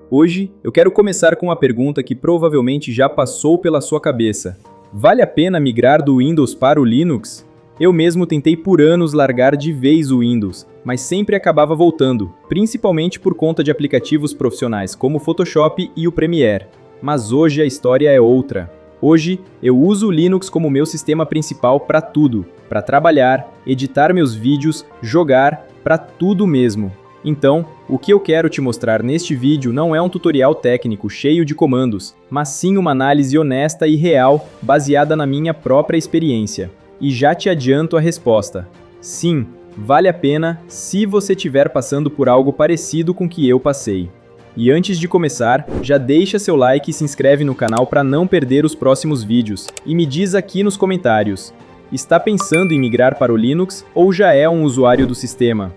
Hoje eu quero começar com uma pergunta que provavelmente já passou pela sua cabeça. Vale a pena migrar do Windows para o Linux? Eu mesmo tentei por anos largar de vez o Windows, mas sempre acabava voltando, principalmente por conta de aplicativos profissionais como o Photoshop e o Premiere. Mas hoje a história é outra. Hoje eu uso o Linux como meu sistema principal para tudo, para trabalhar, editar meus vídeos, jogar, para tudo mesmo. Então, o que eu quero te mostrar neste vídeo não é um tutorial técnico cheio de comandos, mas sim uma análise honesta e real, baseada na minha própria experiência. E já te adianto a resposta. Sim, vale a pena se você estiver passando por algo parecido com o que eu passei. E antes de começar, já deixa seu like e se inscreve no canal para não perder os próximos vídeos. E me diz aqui nos comentários, está pensando em migrar para o Linux ou já é um usuário do sistema?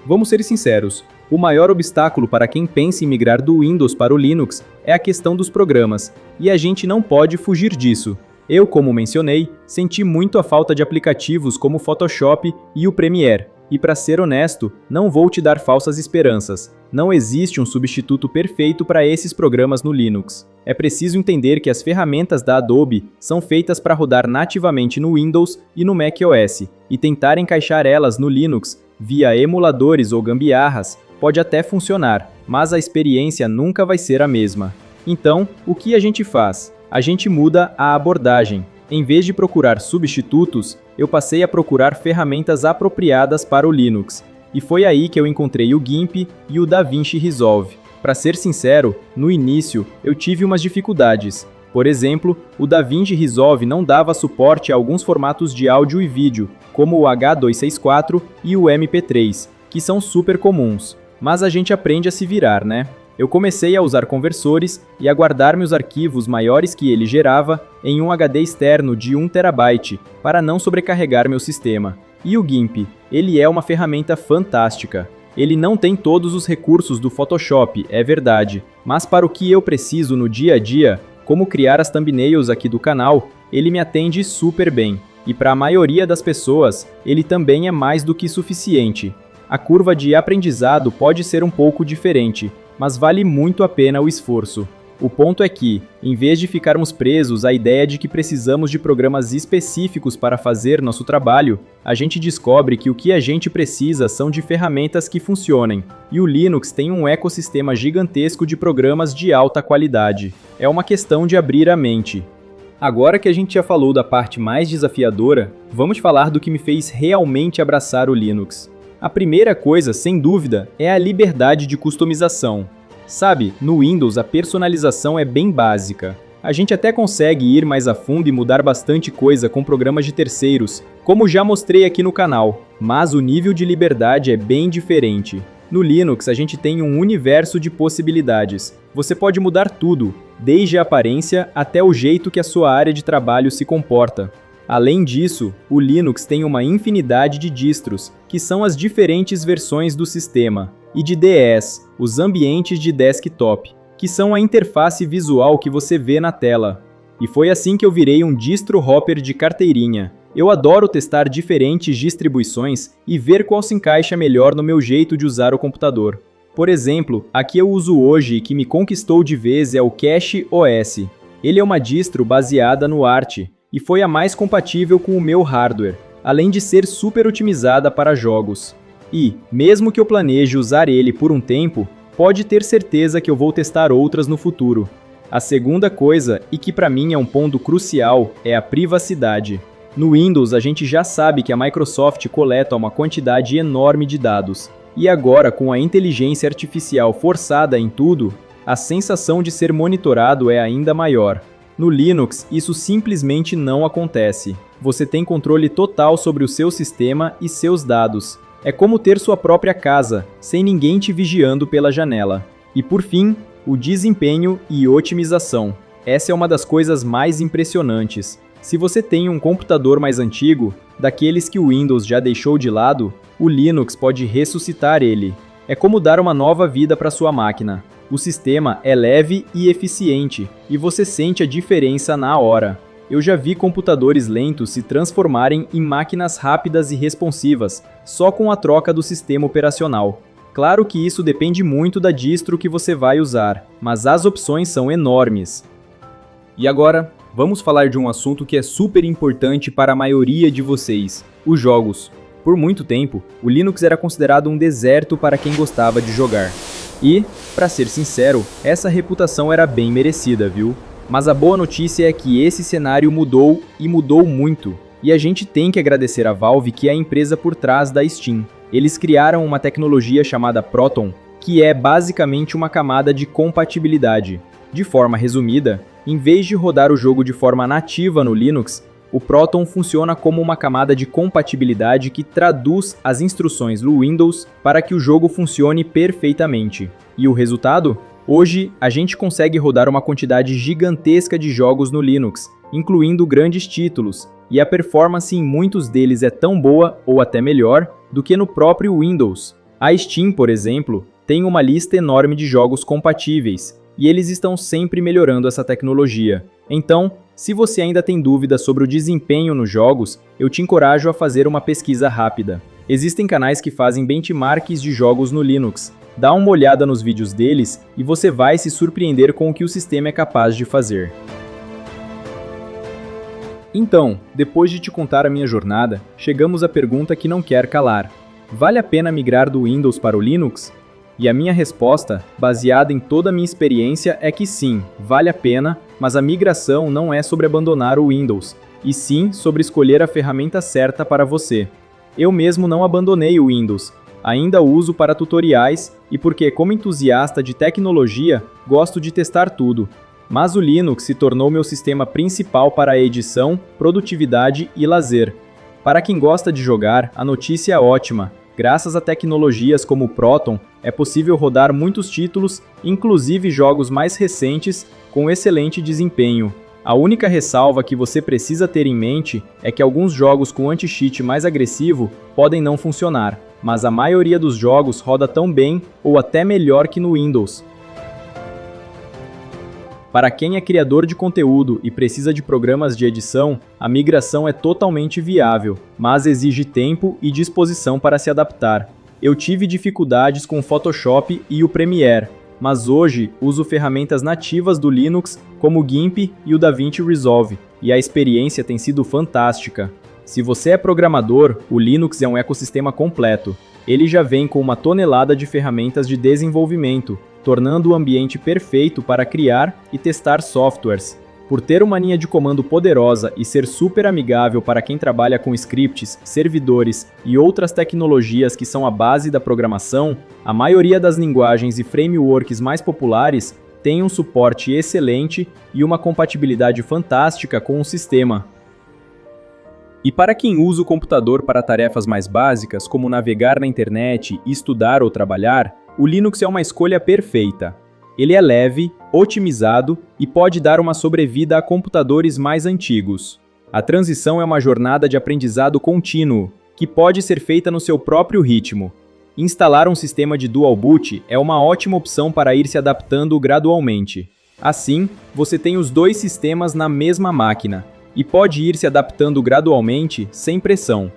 Vamos ser sinceros, o maior obstáculo para quem pensa em migrar do Windows para o Linux é a questão dos programas, e a gente não pode fugir disso. Eu, como mencionei, senti muito a falta de aplicativos como o Photoshop e o Premiere, e para ser honesto, não vou te dar falsas esperanças. Não existe um substituto perfeito para esses programas no Linux. É preciso entender que as ferramentas da Adobe são feitas para rodar nativamente no Windows e no macOS, e tentar encaixar elas no Linux via emuladores ou gambiarras pode até funcionar, mas a experiência nunca vai ser a mesma. Então, o que a gente faz? A gente muda a abordagem. Em vez de procurar substitutos, eu passei a procurar ferramentas apropriadas para o Linux. E foi aí que eu encontrei o GIMP e o DaVinci Resolve. Para ser sincero, no início eu tive umas dificuldades. Por exemplo, o DaVinci Resolve não dava suporte a alguns formatos de áudio e vídeo, como o H264 e o MP3, que são super comuns. Mas a gente aprende a se virar, né? Eu comecei a usar conversores e a guardar meus arquivos maiores que ele gerava em um HD externo de 1 TB, para não sobrecarregar meu sistema. E o GIMP? Ele é uma ferramenta fantástica. Ele não tem todos os recursos do Photoshop, é verdade, mas para o que eu preciso no dia a dia, como criar as thumbnails aqui do canal, ele me atende super bem. E para a maioria das pessoas, ele também é mais do que suficiente. A curva de aprendizado pode ser um pouco diferente, mas vale muito a pena o esforço. O ponto é que, em vez de ficarmos presos à ideia de que precisamos de programas específicos para fazer nosso trabalho, a gente descobre que o que a gente precisa são de ferramentas que funcionem. E o Linux tem um ecossistema gigantesco de programas de alta qualidade. É uma questão de abrir a mente. Agora que a gente já falou da parte mais desafiadora, vamos falar do que me fez realmente abraçar o Linux. A primeira coisa, sem dúvida, é a liberdade de customização. Sabe, no Windows a personalização é bem básica. A gente até consegue ir mais a fundo e mudar bastante coisa com programas de terceiros, como já mostrei aqui no canal, mas o nível de liberdade é bem diferente. No Linux a gente tem um universo de possibilidades. Você pode mudar tudo, desde a aparência até o jeito que a sua área de trabalho se comporta. Além disso, o Linux tem uma infinidade de distros, que são as diferentes versões do sistema, e de DS, os ambientes de desktop, que são a interface visual que você vê na tela. E foi assim que eu virei um distro hopper de carteirinha. Eu adoro testar diferentes distribuições e ver qual se encaixa melhor no meu jeito de usar o computador. Por exemplo, a que eu uso hoje e que me conquistou de vez é o CashOS. Ele é uma distro baseada no Arch, e foi a mais compatível com o meu hardware, além de ser super otimizada para jogos. E, mesmo que eu planeje usar ele por um tempo, pode ter certeza que eu vou testar outras no futuro. A segunda coisa, e que para mim é um ponto crucial, é a privacidade. No Windows a gente já sabe que a Microsoft coleta uma quantidade enorme de dados. E agora, com a inteligência artificial forçada em tudo, a sensação de ser monitorado é ainda maior. No Linux, isso simplesmente não acontece. Você tem controle total sobre o seu sistema e seus dados. É como ter sua própria casa, sem ninguém te vigiando pela janela. E por fim, o desempenho e otimização. Essa é uma das coisas mais impressionantes. Se você tem um computador mais antigo, daqueles que o Windows já deixou de lado, o Linux pode ressuscitar ele. É como dar uma nova vida para sua máquina. O sistema é leve e eficiente, e você sente a diferença na hora. Eu já vi computadores lentos se transformarem em máquinas rápidas e responsivas, só com a troca do sistema operacional. Claro que isso depende muito da distro que você vai usar, mas as opções são enormes. E agora, vamos falar de um assunto que é super importante para a maioria de vocês: os jogos. Por muito tempo, o Linux era considerado um deserto para quem gostava de jogar. E, para ser sincero, essa reputação era bem merecida, viu? Mas a boa notícia é que esse cenário mudou e mudou muito. E a gente tem que agradecer a Valve, que é a empresa por trás da Steam. Eles criaram uma tecnologia chamada Proton, que é basicamente uma camada de compatibilidade. De forma resumida, em vez de rodar o jogo de forma nativa no Linux, o Proton funciona como uma camada de compatibilidade que traduz as instruções do Windows para que o jogo funcione perfeitamente. E o resultado? Hoje, a gente consegue rodar uma quantidade gigantesca de jogos no Linux, incluindo grandes títulos, e a performance em muitos deles é tão boa, ou até melhor, do que no próprio Windows. A Steam, por exemplo, tem uma lista enorme de jogos compatíveis, e eles estão sempre melhorando essa tecnologia. Então, se você ainda tem dúvidas sobre o desempenho nos jogos, eu te encorajo a fazer uma pesquisa rápida. Existem canais que fazem benchmarks de jogos no Linux. Dá uma olhada nos vídeos deles e você vai se surpreender com o que o sistema é capaz de fazer. Então, depois de te contar a minha jornada, chegamos à pergunta que não quer calar: vale a pena migrar do Windows para o Linux? E a minha resposta, baseada em toda a minha experiência, é que sim, vale a pena, mas a migração não é sobre abandonar o Windows, e sim sobre escolher a ferramenta certa para você. Eu mesmo não abandonei o Windows, ainda uso para tutoriais e porque, como entusiasta de tecnologia, gosto de testar tudo. Mas o Linux se tornou meu sistema principal para a edição, produtividade e lazer. Para quem gosta de jogar, a notícia é ótima. Graças a tecnologias como o Proton, é possível rodar muitos títulos, inclusive jogos mais recentes, com excelente desempenho. A única ressalva que você precisa ter em mente é que alguns jogos com anti-cheat mais agressivo podem não funcionar, mas a maioria dos jogos roda tão bem ou até melhor que no Windows. Para quem é criador de conteúdo e precisa de programas de edição, a migração é totalmente viável, mas exige tempo e disposição para se adaptar. Eu tive dificuldades com o Photoshop e o Premiere, mas hoje uso ferramentas nativas do Linux como o GIMP e o DaVinci Resolve, e a experiência tem sido fantástica. Se você é programador, o Linux é um ecossistema completo. Ele já vem com uma tonelada de ferramentas de desenvolvimento, tornando o ambiente perfeito para criar e testar softwares. Por ter uma linha de comando poderosa e ser super amigável para quem trabalha com scripts, servidores e outras tecnologias que são a base da programação, a maioria das linguagens e frameworks mais populares tem um suporte excelente e uma compatibilidade fantástica com o sistema. E para quem usa o computador para tarefas mais básicas, como navegar na internet, estudar ou trabalhar, o Linux é uma escolha perfeita. Ele é leve, otimizado e pode dar uma sobrevida a computadores mais antigos. A transição é uma jornada de aprendizado contínuo, que pode ser feita no seu próprio ritmo. Instalar um sistema de dual boot é uma ótima opção para ir se adaptando gradualmente. Assim, você tem os dois sistemas na mesma máquina, e pode ir se adaptando gradualmente, sem pressão.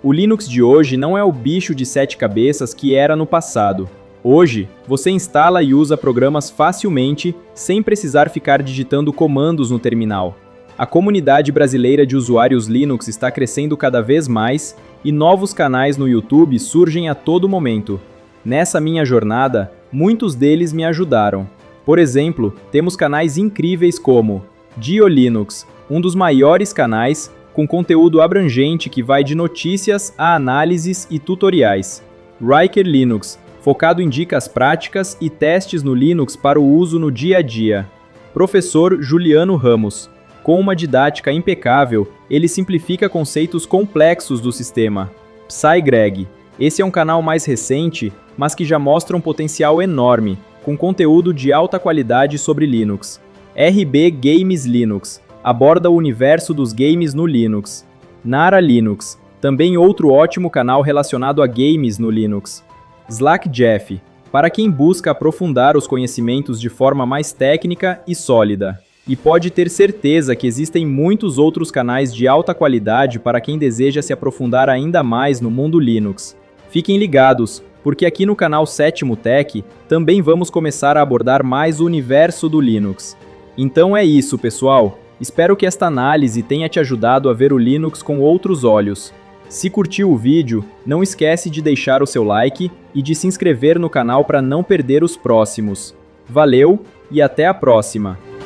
O Linux de hoje não é o bicho de 7 cabeças que era no passado. Hoje, você instala e usa programas facilmente, sem precisar ficar digitando comandos no terminal. A comunidade brasileira de usuários Linux está crescendo cada vez mais, e novos canais no YouTube surgem a todo momento. Nessa minha jornada, muitos deles me ajudaram. Por exemplo, temos canais incríveis como GeoLinux, um dos maiores canais, com conteúdo abrangente que vai de notícias a análises e tutoriais. Riker Linux, focado em dicas práticas e testes no Linux para o uso no dia a dia. Professor Juliano Ramos. Com uma didática impecável, ele simplifica conceitos complexos do sistema. PsyGreg. Esse é um canal mais recente, mas que já mostra um potencial enorme, com conteúdo de alta qualidade sobre Linux. RB Games Linux. Aborda o universo dos games no Linux. Nara Linux. Também outro ótimo canal relacionado a games no Linux. Slackjeff, para quem busca aprofundar os conhecimentos de forma mais técnica e sólida. E pode ter certeza que existem muitos outros canais de alta qualidade para quem deseja se aprofundar ainda mais no mundo Linux. Fiquem ligados, porque aqui no canal Sétimo Tech também vamos começar a abordar mais o universo do Linux. Então é isso, pessoal. Espero que esta análise tenha te ajudado a ver o Linux com outros olhos. Se curtiu o vídeo, não esquece de deixar o seu like e de se inscrever no canal para não perder os próximos. Valeu e até a próxima!